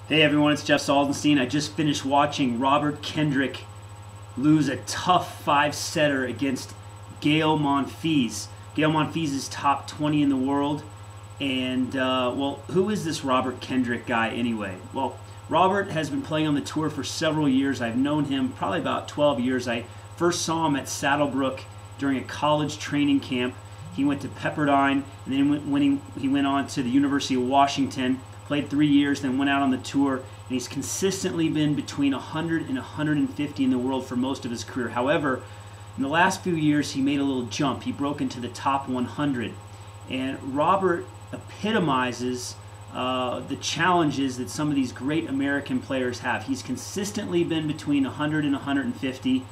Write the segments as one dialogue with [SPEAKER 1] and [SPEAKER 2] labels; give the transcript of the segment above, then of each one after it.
[SPEAKER 1] Hey everyone, it's Jeff Salzenstein. I just finished watching Robert Kendrick lose a tough 5-setter against Gael Monfils. Gael Monfils is top 20 in the world. And, well, who is this Robert Kendrick guy anyway? Well, Robert has been playing on the tour for several years. I've known him probably about 12 years. I first saw him at Saddlebrook during a college training camp. He went to Pepperdine, and then he went on to the University of Washington, played 3 years, then went out on the tour, and he's consistently been between 100 and 150 in the world for most of his career. However, in the last few years, he made a little jump. He broke into the top 100, and Robert epitomizes the challenges that some of these great American players have. He's consistently been between 100 and 150.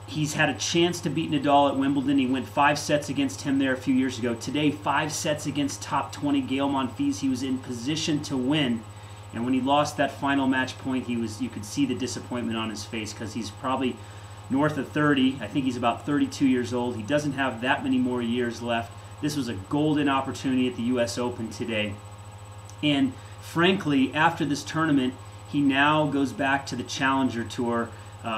[SPEAKER 1] He's had a chance to beat Nadal at Wimbledon. He went 5 sets against him there a few years ago. Today, 5 sets against top 20 Gael Monfils. He was in position to win. And when he lost that final match point, you could see the disappointment on his face because he's probably north of 30. I think he's about 32 years old. He doesn't have that many more years left. This was a golden opportunity at the US Open today. And frankly, after this tournament, he now goes back to the Challenger Tour,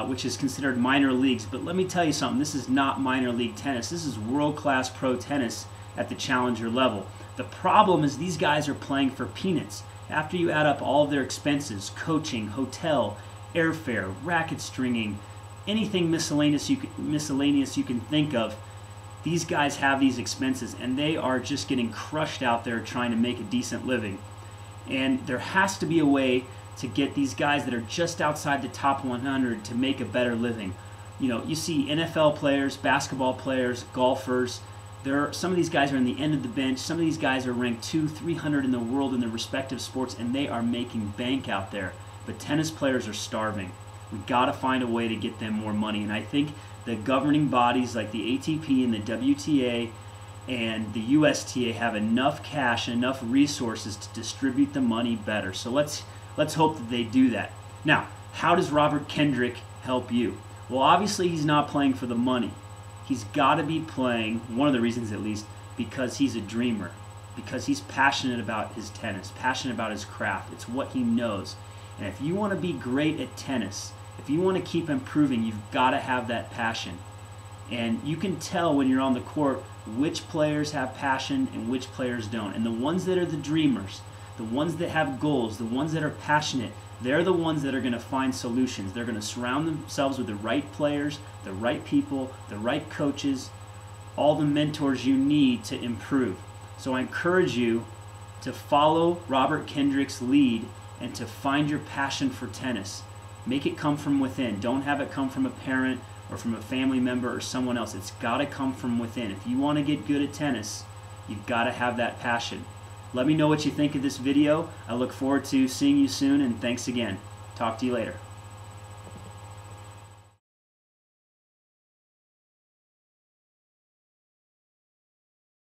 [SPEAKER 1] which is considered minor leagues. But let me tell you something, this is not minor league tennis. This is world-class pro tennis at the Challenger level. The problem is these guys are playing for peanuts. After you add up all of their expenses, coaching, hotel, airfare, racket stringing, anything miscellaneous you can think of, these guys have these expenses, and they are just getting crushed out there trying to make a decent living. And there has to be a way to get these guys that are just outside the top 100 to make a better living. You know, you see NFL players, basketball players, golfers. Some of these guys are in the end of the bench. Some of these guys are ranked 200, 300 in the world in their respective sports, and they are making bank out there. But tennis players are starving. We've got to find a way to get them more money. And I think the governing bodies like the ATP and the WTA and the USTA have enough cash and enough resources to distribute the money better. So let's hope that they do that. Now, how does Robert Kendrick help you? Well, obviously he's not playing for the money. He's got to be playing, one of the reasons at least, because he's a dreamer, because he's passionate about his tennis, passionate about his craft. It's what he knows. And if you want to be great at tennis, if you want to keep improving, you've got to have that passion. And you can tell when you're on the court which players have passion and which players don't. And the ones that are the dreamers, the ones that have goals, the ones that are passionate, they're the ones that are going to find solutions. They're going to surround themselves with the right players, the right people, the right coaches, all the mentors you need to improve. So I encourage you to follow Robert Kendrick's lead and to find your passion for tennis. Make it come from within. Don't have it come from a parent or from a family member or someone else. It's got to come from within. If you want to get good at tennis, you've got to have that passion. Let me know what you think of this video. I look forward to seeing you soon, and thanks again. Talk to you later.